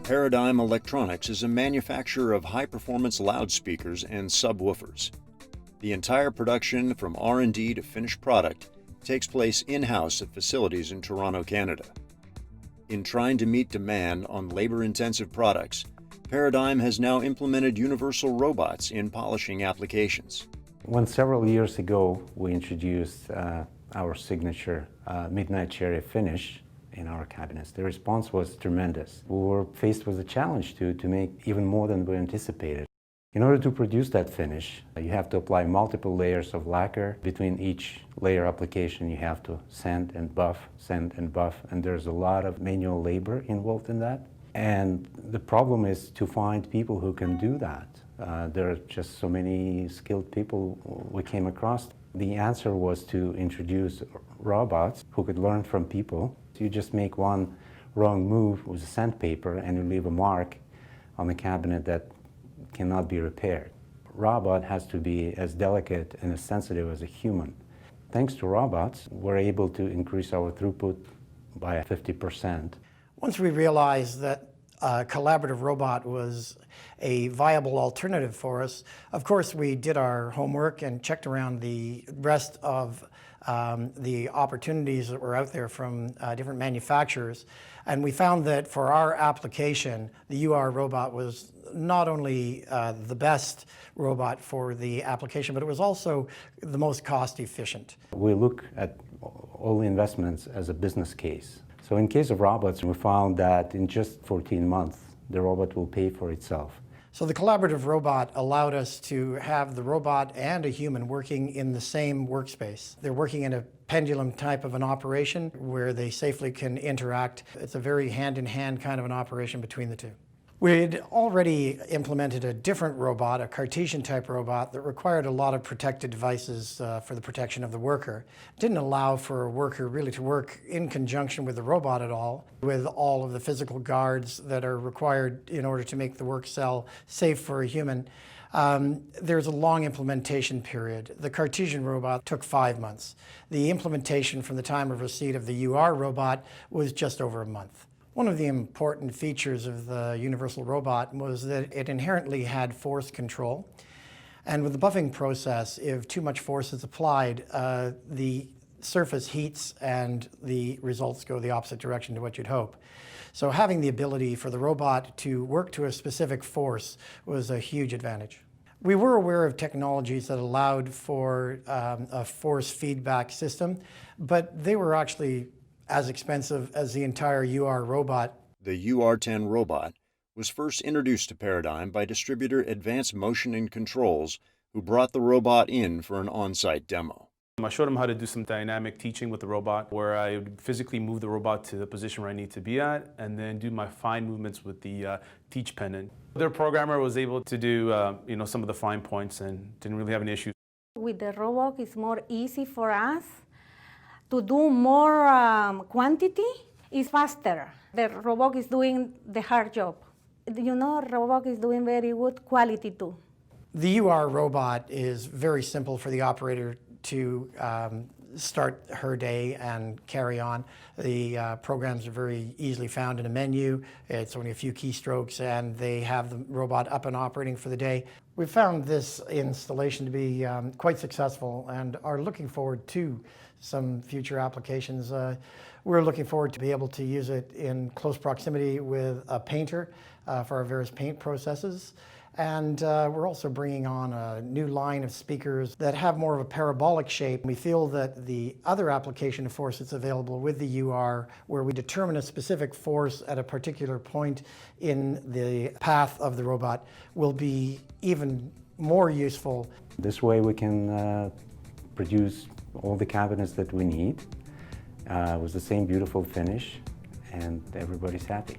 Paradigm Electronics is a manufacturer of high-performance loudspeakers and subwoofers. The entire production from R&D to finished product takes place in-house at facilities in Toronto, Canada. In trying to meet demand on labor-intensive products, Paradigm has now implemented universal robots in polishing applications. When several years ago we introduced our signature midnight cherry finish in our cabinets, the response was tremendous. We were faced with a challenge to make even more than we anticipated. In order to produce that finish, you have to apply multiple layers of lacquer. Between each layer application, you have to sand and buff, and there's a lot of manual labor involved in that. And the problem is to find people who can do that. There are just so many skilled people we came across. The answer was to introduce robots who could learn from people. You just make one wrong move with sandpaper and you leave a mark on the cabinet that cannot be repaired. Robot has to be as delicate and as sensitive as a human. Thanks to robots, we're able to increase our throughput by 50%. Once we realized that a collaborative robot was a viable alternative for us, of course we did our homework and checked around the rest of the opportunities that were out there from different manufacturers. And we found that for our application, the UR robot was not only the best robot for the application, but it was also the most cost efficient. We look at all the investments as a business case. So in case of robots, we found that in just 14 months, the robot will pay for itself. So the collaborative robot allowed us to have the robot and a human working in the same workspace. They're working in a pendulum type of an operation where they safely can interact. It's a very hand-in-hand kind of an operation between the two. We'd already implemented a different robot, a Cartesian type robot, that required a lot of protected devices for the protection of the worker. It didn't allow for a worker really to work in conjunction with the robot at all, with all of the physical guards that are required in order to make the work cell safe for a human. There's a long implementation period. The Cartesian robot took 5 months. The implementation from the time of receipt of the UR robot was just over a month. One of the important features of the universal robot was that it inherently had force control. And with the buffing process, if too much force is applied, the surface heats and the results go the opposite direction to what you'd hope. So having the ability for the robot to work to a specific force was a huge advantage. We were aware of technologies that allowed for a force feedback system, but they were actually as expensive as the entire UR robot. The UR10 robot was first introduced to Paradigm by distributor Advanced Motion and Controls, who brought the robot in for an on-site demo. I showed them how to do some dynamic teaching with the robot, where I would physically move the robot to the position where I need to be at, and then do my fine movements with the teach pendant. Their programmer was able to do some of the fine points and didn't really have any issues. With the robot, it's more easy for us to do more quantity. It's faster. The robot is doing the hard job. Robot is doing very good quality too. The UR robot is very simple for the operator to start her day and carry on. The programs are very easily found in a menu. It's only a few keystrokes and they have the robot up and operating for the day. We found this installation to be quite successful and are looking forward to some future applications. We're looking forward to be able to use it in close proximity with a painter for our various paint processes. And we're also bringing on a new line of speakers that have more of a parabolic shape. We feel that the other application of force that's available with the UR, where we determine a specific force at a particular point in the path of the robot, will be even more useful. This way we can produce all the cabinets that we need with the same beautiful finish, and everybody's happy.